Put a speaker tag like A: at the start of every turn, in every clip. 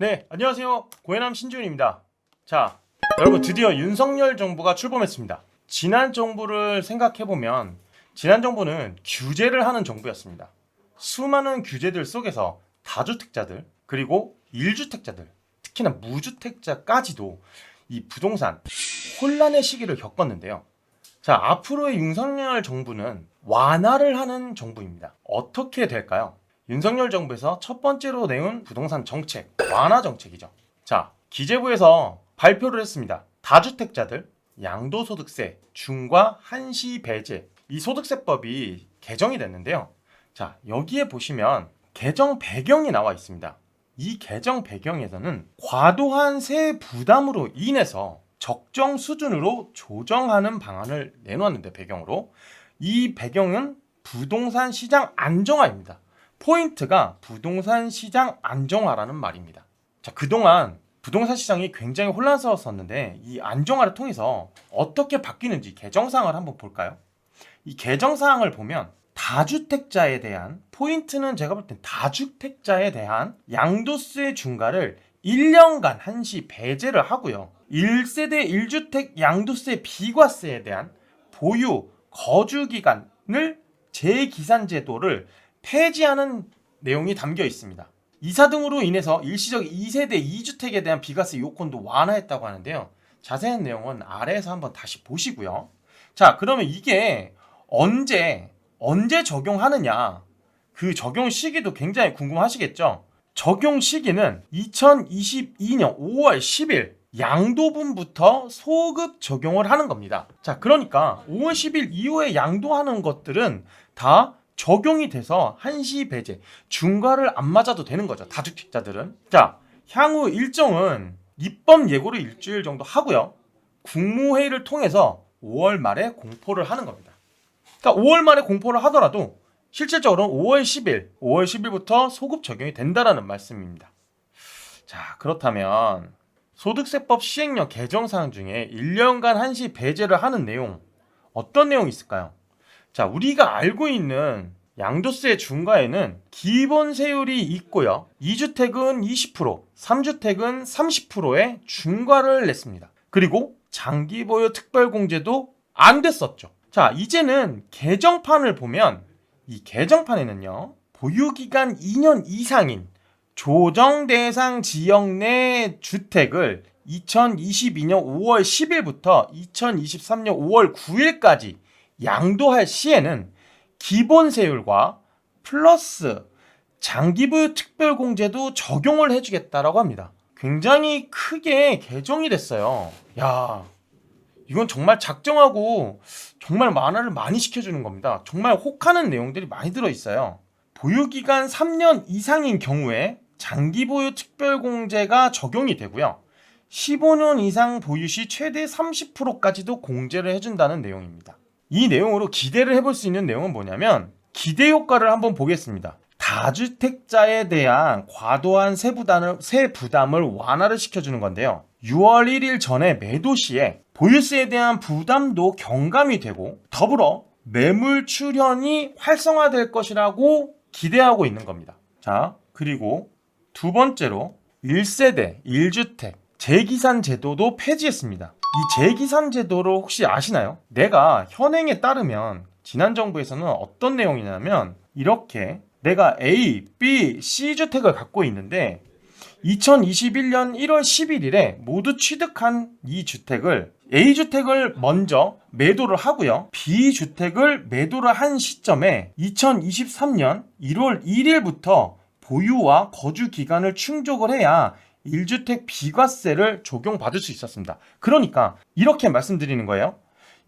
A: 네, 안녕하세요. 고해남 신지훈입니다. 자, 여러분 드디어 윤석열 정부가 출범했습니다. 지난 정부를 생각해보면 지난 정부는 규제를 하는 정부였습니다. 수많은 규제들 속에서 다주택자들 그리고 1주택자들 특히나 무주택자까지도 이 부동산 혼란의 시기를 겪었는데요. 자, 앞으로의 윤석열 정부는 완화를 하는 정부입니다. 어떻게 될까요? 윤석열 정부에서 첫 번째로 내온 부동산 정책, 완화 정책이죠. 자, 기재부에서 발표를 했습니다. 다주택자들 양도소득세 중과 한시 배제 이 소득세법이 개정이 됐는데요. 자, 여기에 보시면 개정 배경이 나와 있습니다. 이 개정 배경에서는 과도한 세액 부담으로 인해서 적정 수준으로 조정하는 방안을 내놓았는데 배경으로 이 배경은 부동산 시장 안정화입니다. 포인트가 부동산 시장 안정화라는 말입니다. 자, 그동안 부동산 시장이 굉장히 혼란스러웠었는데 이 안정화를 통해서 어떻게 바뀌는지 개정사항을 한번 볼까요? 이 개정사항을 보면 다주택자에 대한 포인트는 제가 볼 땐 다주택자에 대한 양도세 중과를 1년간 한시 배제를 하고요. 1세대 1주택 양도세 비과세에 대한 보유 거주기간을 재기산제도를 폐지하는 내용이 담겨 있습니다. 이사 등으로 인해서 일시적 2세대 2주택에 대한 비과세 요건도 완화했다고 하는데요. 자세한 내용은 아래에서 한번 다시 보시고요. 자, 그러면 이게 언제 적용하느냐? 그 적용 시기도 굉장히 궁금하시겠죠? 적용 시기는 2022년 5월 10일 양도분부터 소급 적용을 하는 겁니다. 자, 그러니까 5월 10일 이후에 양도하는 것들은 다 적용이 돼서 한시 배제, 중과를 안 맞아도 되는 거죠. 다주택자들은. 자, 향후 일정은 입법 예고를 일주일 정도 하고요. 국무회의를 통해서 5월 말에 공포를 하는 겁니다. 그러니까 5월 말에 공포를 하더라도 실질적으로는 5월 10일부터 소급 적용이 된다라는 말씀입니다. 자, 그렇다면 소득세법 시행령 개정사항 중에 1년간 한시 배제를 하는 내용 어떤 내용이 있을까요? 자, 우리가 알고 있는 양도세 중과에는 기본 세율이 있고요. 2주택은 20%, 3주택은 30%의 중과를 냈습니다. 그리고 장기 보유 특별공제도 안 됐었죠. 자, 이제는 개정판을 보면 이 개정판에는요. 보유기간 2년 이상인 조정 대상 지역 내 주택을 2022년 5월 10일부터 2023년 5월 9일까지 양도할 시에는 기본세율과 플러스 장기보유 특별공제도 적용을 해주겠다라고 합니다. 굉장히 크게 개정이 됐어요. 야, 이건 정말 작정하고 정말 완화를 많이 시켜주는 겁니다. 정말 혹하는 내용들이 많이 들어있어요. 보유기간 3년 이상인 경우에 장기보유 특별공제가 적용이 되고요. 15년 이상 보유 시 최대 30%까지도 공제를 해준다는 내용입니다. 이 내용으로 기대를 해볼 수 있는 내용은 뭐냐면 기대 효과를 한번 보겠습니다. 다주택자에 대한 과도한 세 부담을 완화를 시켜주는 건데요. 6월 1일 전에 매도 시에 보유세에 대한 부담도 경감이 되고 더불어 매물 출현이 활성화될 것이라고 기대하고 있는 겁니다. 자, 그리고 두 번째로 1세대 1주택 재기산 제도도 폐지했습니다. 이 재기산 제도를 혹시 아시나요? 내가 현행에 따르면 지난 정부에서는 어떤 내용이냐면 이렇게 내가 A, B, C 주택을 갖고 있는데 2021년 1월 11일에 모두 취득한 이 주택을 A주택을 먼저 매도를 하고요. B주택을 매도를 한 시점에 2023년 1월 1일부터 보유와 거주 기간을 충족을 해야 1주택 비과세를 적용받을 수 있었습니다. 그러니까 이렇게 말씀드리는 거예요.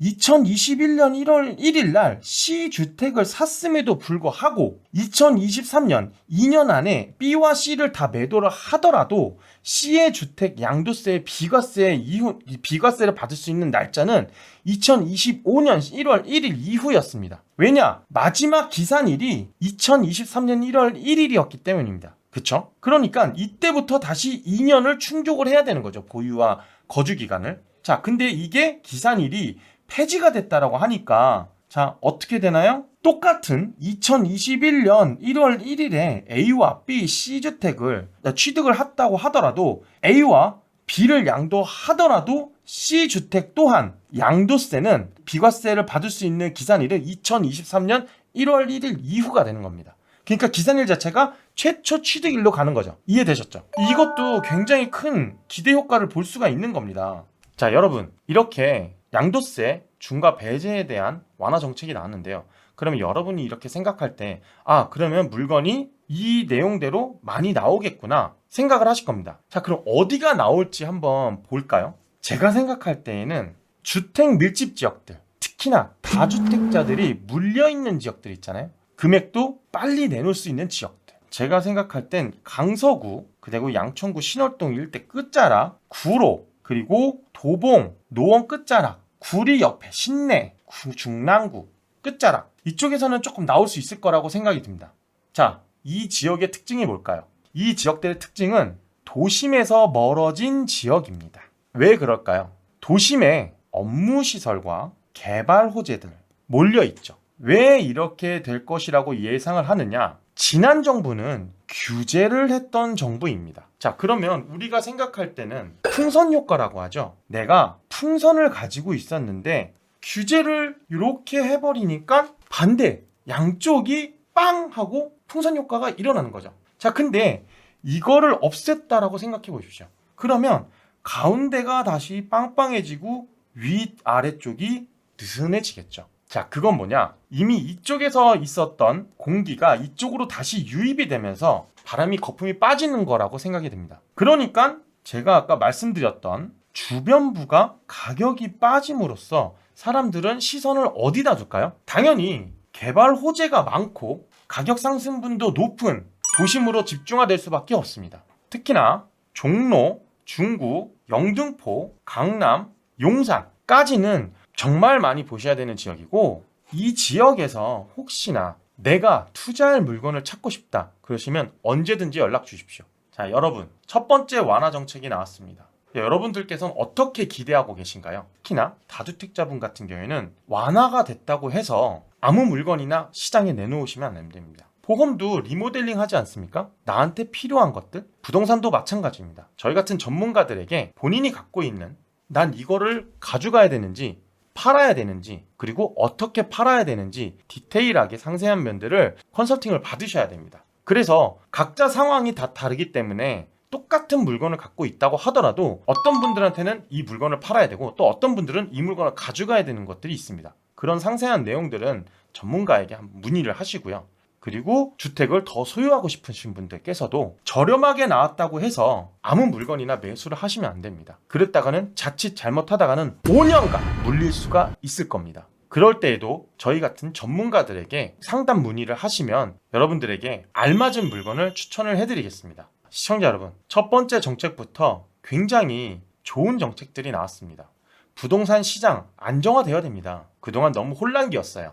A: 2021년 1월 1일 날 C주택을 샀음에도 불구하고 2023년 2년 안에 B와 C를 다 매도를 하더라도 C의 주택 양도세 비과세를 받을 수 있는 날짜는 2025년 1월 1일 이후였습니다. 왜냐? 마지막 기산일이 2023년 1월 1일이었기 때문입니다. 그쵸? 그러니까 이때부터 다시 2년을 충족을 해야 되는 거죠. 보유와 거주 기간을. 자, 근데 이게 기산일이 폐지가 됐다라고 하니까 자, 어떻게 되나요? 똑같은 2021년 1월 1일에 A와 B, C주택을 취득을 했다고 하더라도 A와 B를 양도하더라도 C주택 또한 양도세는 비과세를 받을 수 있는 기산일은 2023년 1월 1일 이후가 되는 겁니다. 그러니까 기산일 자체가 최초 취득일로 가는 거죠. 이해되셨죠? 이것도 굉장히 큰 기대 효과를 볼 수가 있는 겁니다. 자, 여러분, 이렇게 양도세 중과 배제에 대한 완화 정책이 나왔는데요. 그러면 여러분이 이렇게 생각할 때, 그러면 물건이 이 내용대로 많이 나오겠구나 생각을 하실 겁니다. 자, 그럼 어디가 나올지 한번 볼까요? 제가 생각할 때에는 주택 밀집 지역들, 특히나 다주택자들이 물려있는 지역들 있잖아요. 금액도 빨리 내놓을 수 있는 지역들. 제가 생각할 땐 강서구, 그리고 양천구 신월동 일대 끝자락, 구로, 그리고 도봉, 노원 끝자락, 구리 옆에 신내, 중랑구 끝자락, 이쪽에서는 조금 나올 수 있을 거라고 생각이 듭니다. 자, 이 지역의 특징이 뭘까요? 이 지역들의 특징은 도심에서 멀어진 지역입니다. 왜 그럴까요? 도심에 업무시설과 개발 호재들 몰려있죠. 왜 이렇게 될 것이라고 예상을 하느냐? 지난 정부는 규제를 했던 정부입니다. 자, 그러면 우리가 생각할 때는 풍선 효과라고 하죠. 내가 풍선을 가지고 있었는데 규제를 이렇게 해버리니까 반대, 양쪽이 빵 하고 풍선 효과가 일어나는 거죠. 자, 근데 이거를 없앴다라고 생각해 보십시오. 그러면 가운데가 다시 빵빵해지고 윗아래쪽이 느슨해지겠죠. 자, 그건 뭐냐? 이미 이쪽에서 있었던 공기가 이쪽으로 다시 유입이 되면서 바람이 거품이 빠지는 거라고 생각이 됩니다. 그러니까 제가 아까 말씀드렸던 주변부가 가격이 빠짐으로써 사람들은 시선을 어디다 둘까요? 당연히 개발 호재가 많고 가격 상승분도 높은 도심으로 집중화될 수밖에 없습니다. 특히나 종로, 중구, 영등포, 강남, 용산까지는 정말 많이 보셔야 되는 지역이고, 이 지역에서 혹시나 내가 투자할 물건을 찾고 싶다 그러시면 언제든지 연락 주십시오. 자, 여러분, 첫 번째 완화 정책이 나왔습니다. 여러분들께서는 어떻게 기대하고 계신가요? 특히나 다주택자분 같은 경우에는 완화가 됐다고 해서 아무 물건이나 시장에 내놓으시면 안 됩니다. 보험도 리모델링 하지 않습니까? 나한테 필요한 것들, 부동산도 마찬가지입니다. 저희 같은 전문가들에게 본인이 갖고 있는, 난 이거를 가져가야 되는지 팔아야 되는지, 그리고 어떻게 팔아야 되는지 디테일하게 상세한 면들을 컨설팅을 받으셔야 됩니다. 그래서 각자 상황이 다 다르기 때문에 똑같은 물건을 갖고 있다고 하더라도 어떤 분들한테는 이 물건을 팔아야 되고 또 어떤 분들은 이 물건을 가져가야 되는 것들이 있습니다. 그런 상세한 내용들은 전문가에게 한번 문의를 하시고요. 그리고 주택을 더 소유하고 싶으신 분들께서도 저렴하게 나왔다고 해서 아무 물건이나 매수를 하시면 안 됩니다. 그랬다가는 자칫 잘못하다가는 5년간 물릴 수가 있을 겁니다. 그럴 때에도 저희 같은 전문가들에게 상담 문의를 하시면 여러분들에게 알맞은 물건을 추천을 해드리겠습니다. 시청자 여러분, 첫 번째 정책부터 굉장히 좋은 정책들이 나왔습니다. 부동산 시장 안정화되어야 됩니다. 그동안 너무 혼란기였어요.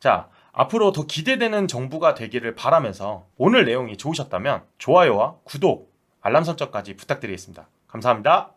A: 자, 앞으로 더 기대되는 정부가 되기를 바라면서 오늘 내용이 좋으셨다면 좋아요와 구독, 알람 설정까지 부탁드리겠습니다. 감사합니다.